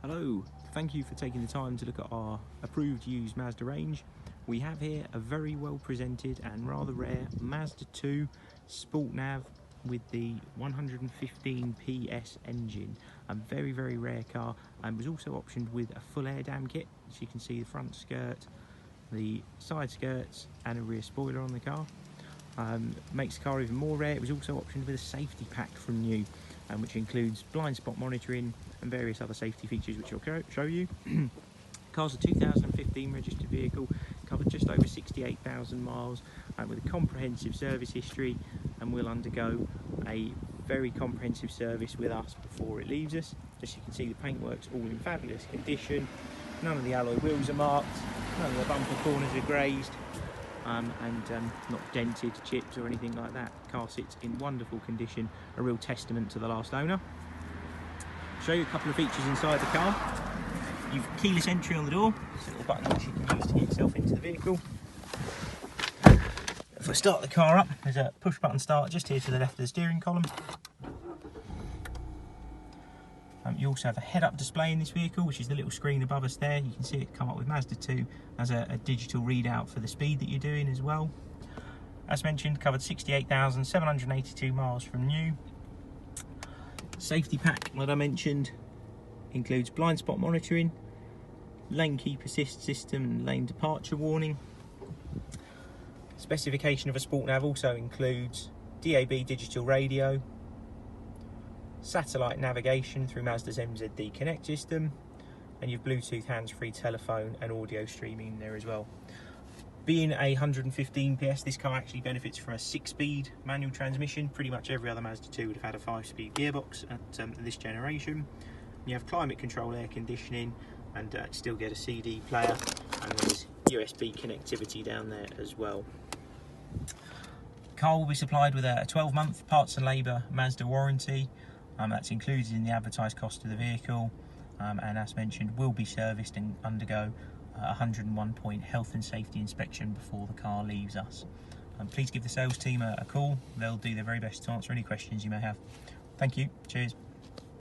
Hello, thank you for taking the time to look at our approved used Mazda range. We have here a very well presented and rather rare Mazda2 Sport Nav with the 115 PS engine. A very rare car, and was also optioned with a full air dam kit. As you can see, the front skirt, the side skirts and a rear spoiler on the car. Makes the car even more rare. It was also optioned with a safety pack from new, which includes blind spot monitoring and various other safety features which I'll show you. Car's a 2015 registered vehicle, covered just over 68,000 miles, with a comprehensive service history, and will undergo a very comprehensive service with us before it leaves us. As you can see, the paintwork's all in fabulous condition. None of the alloy wheels are marked, none of the bumper corners are grazed, and not dented, chips or anything like that. The car sits in wonderful condition, a real testament to the last owner. Show you a couple of features inside the car. You've keyless entry on the door, it's a little button which you can use to get yourself into the vehicle. If I start the car up, there's a push button start just here to the left of the steering column. You also have a head-up display in this vehicle, which is the little screen above us there. You can see it come up with Mazda2 as a digital readout for the speed that you're doing as well. As mentioned, covered 68,782 miles from new. Safety pack, like I mentioned, includes blind spot monitoring, lane keep assist system and lane departure warning. Specification of a Sport Nav also includes DAB digital radio, satellite navigation through Mazda's MZD Connect system, and your Bluetooth hands-free telephone and audio streaming there as well. Being a 115 PS, this car actually benefits from a 6-speed manual transmission. Pretty much every other Mazda2 would have had a 5-speed gearbox at this generation. You have climate control, air conditioning, and still get a CD player, and there's USB connectivity down there as well. The car will be supplied with a 12-month parts and labour Mazda warranty. That's included in the advertised cost of the vehicle, and as mentioned, will be serviced and undergo a 101-point health and safety inspection before the car leaves us. Please give the sales team a call. They'll do their very best to answer any questions you may have. Thank you. Cheers.